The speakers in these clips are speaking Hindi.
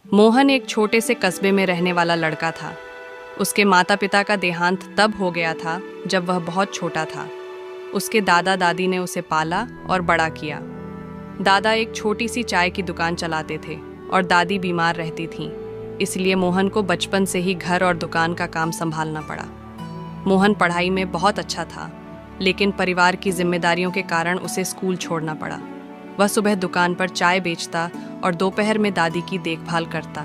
मोहन एक छोटे से कस्बे में रहने वाला लड़का था। उसके माता पिता का देहांत तब हो गया था जब वह बहुत छोटा था। उसके दादा दादी ने उसे पाला और बड़ा किया। दादा एक छोटी सी चाय की दुकान चलाते थे और दादी बीमार रहती थीं, इसलिए मोहन को बचपन से ही घर और दुकान का काम संभालना पड़ा। मोहन पढ़ाई में बहुत अच्छा था, लेकिन परिवार की जिम्मेदारियों के कारण उसे स्कूल छोड़ना पड़ा। वह सुबह दुकान पर चाय बेचता और दोपहर में दादी की देखभाल करता।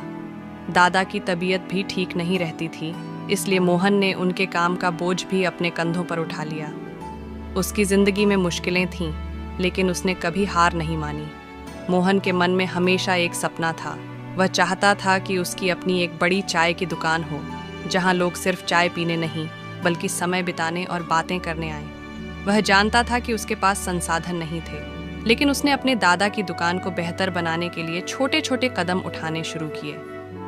दादा की तबीयत भी ठीक नहीं रहती थी, इसलिए मोहन ने उनके काम का बोझ भी अपने कंधों पर उठा लिया। उसकी जिंदगी में मुश्किलें थीं, लेकिन उसने कभी हार नहीं मानी। मोहन के मन में हमेशा एक सपना था। वह चाहता था कि उसकी अपनी एक बड़ी चाय की दुकान हो, जहां लोग सिर्फ चाय पीने नहीं बल्कि समय बिताने और बातें करने आए। वह जानता था कि उसके पास संसाधन नहीं थे, लेकिन उसने अपने दादा की दुकान को बेहतर बनाने के लिए छोटे छोटे कदम उठाने शुरू किए।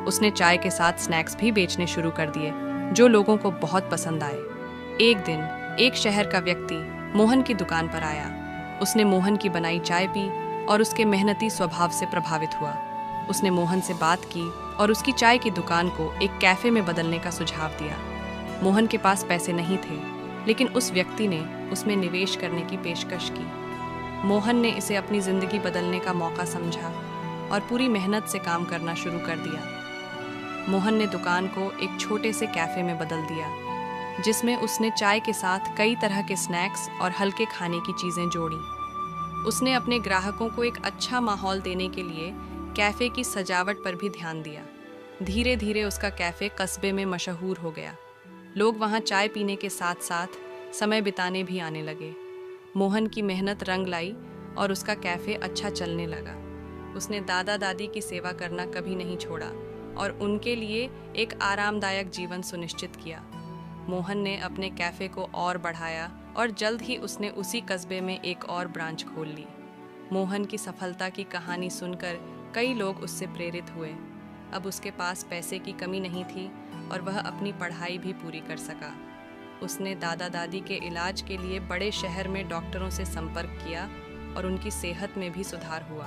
उसने चाय के साथ स्नैक्स भी बेचने शुरू कर दिए, जो लोगों को बहुत पसंद आए। एक दिन एक शहर का व्यक्ति मोहन की दुकान पर आया। उसने मोहन की बनाई चाय पी और उसके मेहनती स्वभाव से प्रभावित हुआ। उसने मोहन से बात की और उसकी चाय की दुकान को एक कैफे में बदलने का सुझाव दिया। मोहन के पास पैसे नहीं थे, लेकिन उस व्यक्ति ने उसमें निवेश करने की पेशकश की। मोहन ने इसे अपनी जिंदगी बदलने का मौका समझा और पूरी मेहनत से काम करना शुरू कर दिया। मोहन ने दुकान को एक छोटे से कैफे में बदल दिया, जिसमें उसने चाय के साथ कई तरह के स्नैक्स और हल्के खाने की चीजें जोड़ी। उसने अपने ग्राहकों को एक अच्छा माहौल देने के लिए कैफे की सजावट पर भी ध्यान दिया। धीरे धीरे उसका कैफे कस्बे में मशहूर हो गया। लोग वहां चाय पीने के साथ साथ समय बिताने भी आने लगे। मोहन की मेहनत रंग लाई और उसका कैफे अच्छा चलने लगा। उसने दादा दादी की सेवा करना कभी नहीं छोड़ा और उनके लिए एक आरामदायक जीवन सुनिश्चित किया। मोहन ने अपने कैफे को और बढ़ाया और जल्द ही उसने उसी कस्बे में एक और ब्रांच खोल ली। मोहन की सफलता की कहानी सुनकर कई लोग उससे प्रेरित हुए। अब उसके पास पैसे की कमी नहीं थी और वह अपनी पढ़ाई भी पूरी कर सका। उसने दादा दादी के इलाज के लिए बड़े शहर में डॉक्टरों से संपर्क किया और उनकी सेहत में भी सुधार हुआ।